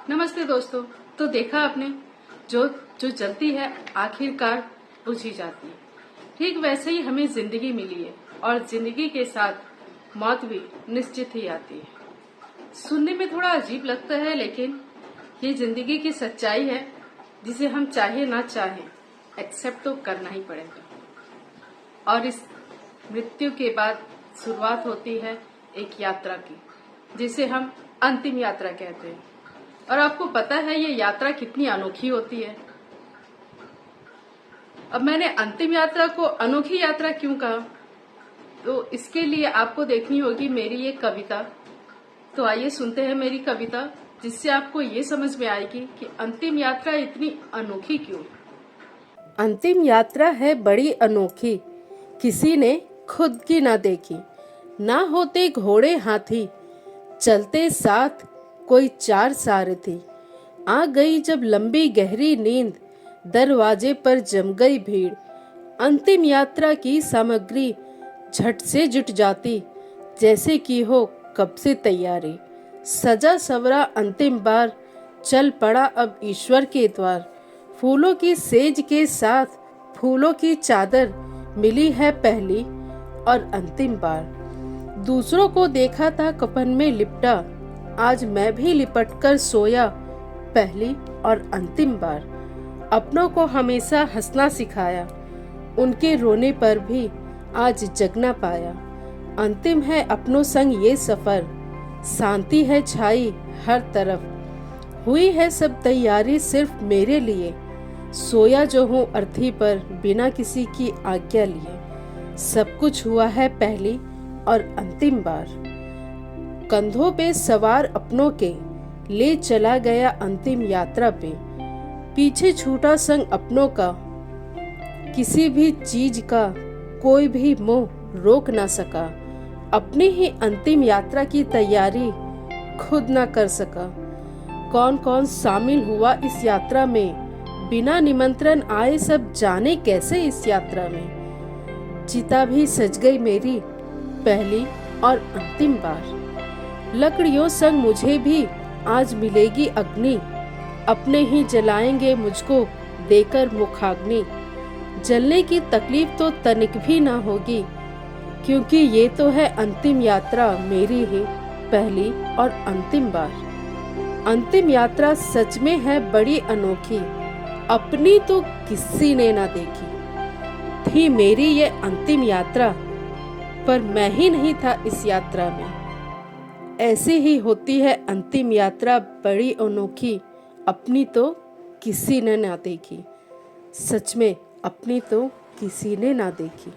नमस्ते दोस्तों। तो देखा आपने, जो जो जलती है आखिरकार बुझी जाती है। ठीक वैसे ही हमें जिंदगी मिली है और जिंदगी के साथ मौत भी निश्चित ही आती है। सुनने में थोड़ा अजीब लगता है, लेकिन ये जिंदगी की सच्चाई है जिसे हम चाहे ना चाहे एक्सेप्ट तो करना ही पड़ेगा। और इस मृत्यु के बाद शुरुआत होती है एक यात्रा की, जिसे हम अंतिम यात्रा कहते हैं। और आपको पता है ये यात्रा कितनी अनोखी होती है। अब मैंने अंतिम यात्रा को अनोखी यात्रा क्यों कहा, तो इसके लिए आपको देखनी होगी मेरी ये कविता। तो आइए सुनते हैं मेरी कविता, जिससे आपको ये समझ में आएगी कि अंतिम यात्रा इतनी अनोखी क्यों। अंतिम यात्रा है बड़ी अनोखी, किसी ने खुद की ना देखी। ना होते घोड़े हाथी, चलते साथ कोई चार सारथी। आ गई जब लंबी गहरी नींद, दरवाजे पर जम गई भीड़। अंतिम यात्रा की सामग्री झट से जुट जाती, जैसे कि हो कब से तैयारी। सजा सवरा अंतिम बार, चल पड़ा अब ईश्वर के द्वार। फूलों की सेज के साथ फूलों की चादर मिली है पहली और अंतिम बार। दूसरों को देखा था कफन में लिपटा, आज मैं भी लिपट कर सोया पहली और अंतिम बार। अपनों को हमेशा हंसना सिखाया, उनके रोने पर भी आज जगना पाया। अंतिम है अपनों संग ये सफर, शांति है छाई हर तरफ। हुई है सब तैयारी सिर्फ मेरे लिए, सोया जो हूँ अर्थी पर बिना किसी की आज्ञा लिए। सब कुछ हुआ है पहली और अंतिम बार। कंधों पे सवार अपनों के ले चला गया अंतिम यात्रा पे। पीछे छूटा संग अपनों का, किसी भी चीज का कोई भी मोह रोक ना सका। अपनी ही अंतिम यात्रा की तैयारी खुद ना कर सका। कौन कौन शामिल हुआ इस यात्रा में, बिना निमंत्रण आए सब जाने कैसे इस यात्रा में। चिता भी सज गई मेरी पहली और अंतिम बार। लकड़ियों संग मुझे भी आज मिलेगी अग्नि, अपने ही जलाएंगे मुझको देकर मुखाग्नि। जलने की तकलीफ तो तनिक भी ना होगी, क्योंकि ये तो है अंतिम यात्रा मेरी ही पहली और अंतिम बार। अंतिम यात्रा सच में है बड़ी अनोखी, अपनी तो किसी ने ना देखी। थी मेरी ये अंतिम यात्रा, पर मैं ही नहीं था इस यात्रा में। ऐसी ही होती है अंतिम यात्रा बड़ी अनोखी, अपनी तो किसी ने ना देखी। सच में अपनी तो किसी ने ना देखी।